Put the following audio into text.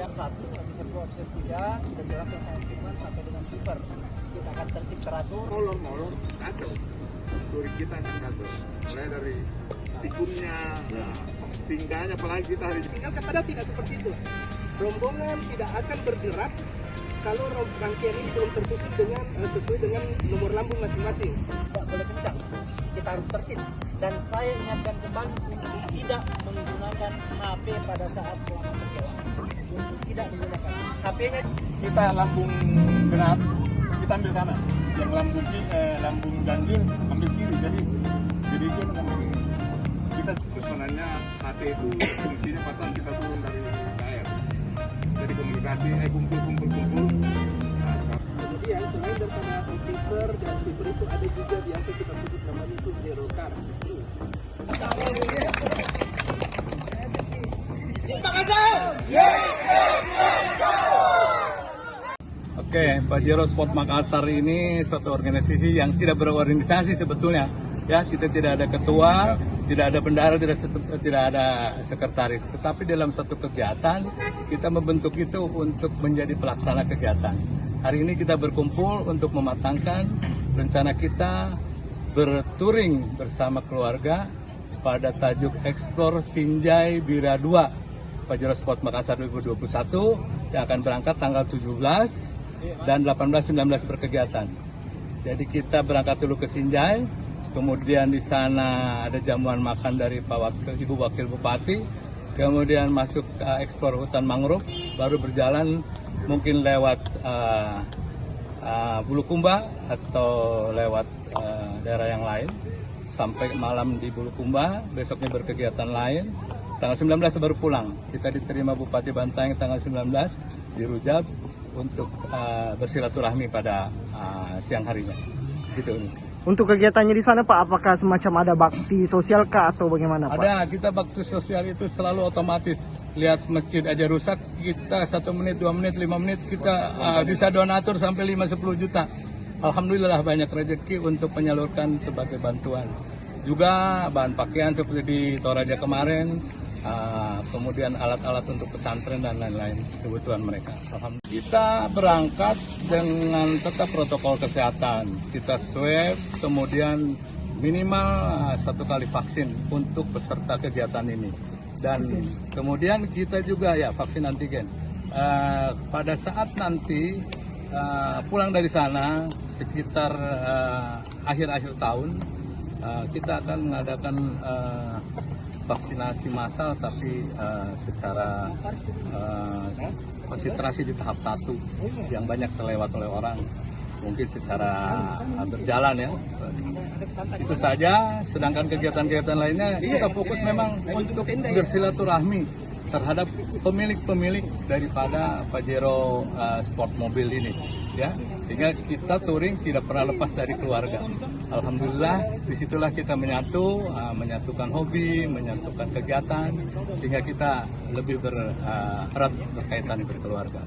Obser 1, obser 2, obser 3, sudah jalan yang sangat firman sampai dengan super. Kita akan tertib teratur. Molor kacau. Turing kita akan kacau. Mulai dari tikunnya, singgahnya, apalagi kita hari ini. Tinggal kepada tidak seperti itu. Rombongan tidak akan bergerak kalau rangkaian ini belum tersusun dengan sesuai dengan nomor lambung masing-masing. Tidak boleh kencang, kita harus tertib. Dan saya ingatkan kembali untuk tidak menggunakan HP pada saat selama perjalanan. Untuk tidak menggunakan HP-nya. Kita lambung genap, kita ambil kanan. Yang lambung ganjil ambil kiri. Jadi itu namanya kita sebenarnya HT itu fungsinya pasang kita turun dari KR. Jadi komunikasi, kumpul. Kemudian selain daripada officer dan super itu ada juga biasa kita sebut namanya itu zero car. Oke, Pajero Sport Makassar ini suatu organisasi yang tidak berorganisasi sebetulnya. Ya, kita tidak ada ketua, tidak ada bendahara, tidak ada sekretaris. Tetapi dalam satu kegiatan kita membentuk itu untuk menjadi pelaksana kegiatan. Hari ini kita berkumpul untuk mematangkan rencana kita bertouring bersama keluarga pada tajuk Explore Sinjai Bira 2 Pajero Sport Makassar 2021 yang akan berangkat tanggal 17 dan 18-19 berkegiatan. Jadi kita berangkat dulu ke Sinjai, kemudian di sana ada jamuan makan dari Ibu Wakil Bupati, kemudian masuk eksplor hutan mangrove, baru berjalan mungkin lewat Bulukumba atau lewat daerah yang lain sampai malam di Bulukumba, besoknya berkegiatan lain. Tanggal 19 baru pulang. Kita diterima Bupati Bantaeng tanggal 19 di Rujab untuk bersilaturahmi pada siang harinya. Gitu. Untuk kegiatannya di sana Pak, apakah semacam ada bakti sosial kah atau bagaimana Pak? Ada, kita bakti sosial itu selalu otomatis. Lihat masjid aja rusak, kita 1 menit, 2 menit, 5 menit kita bisa donatur sampai 5-10 juta. Alhamdulillah banyak rezeki untuk menyalurkan sebagai bantuan. Juga bahan pakaian seperti di Toraja kemarin, kemudian alat-alat untuk pesantren dan lain-lain kebutuhan mereka. Alhamdulillah. Kita berangkat dengan tetap protokol kesehatan. Kita swab, kemudian minimal 1 kali vaksin untuk peserta kegiatan ini. Dan kemudian kita juga ya vaksin antigen. Pada saat nanti pulang dari sana sekitar akhir-akhir tahun, kita akan mengadakan vaksinasi massal tapi secara konsentrasi di tahap 1 yang banyak terlewat oleh orang, mungkin secara berjalan ya. Itu saja, sedangkan kegiatan-kegiatan lainnya kita fokus memang untuk bersilaturahmi terhadap pemilik-pemilik daripada Pajero Sport Mobil ini, ya, sehingga kita touring tidak pernah lepas dari keluarga. Alhamdulillah, disitulah kita menyatukan hobi, menyatukan kegiatan, sehingga kita lebih erat berkaitan berkeluarga.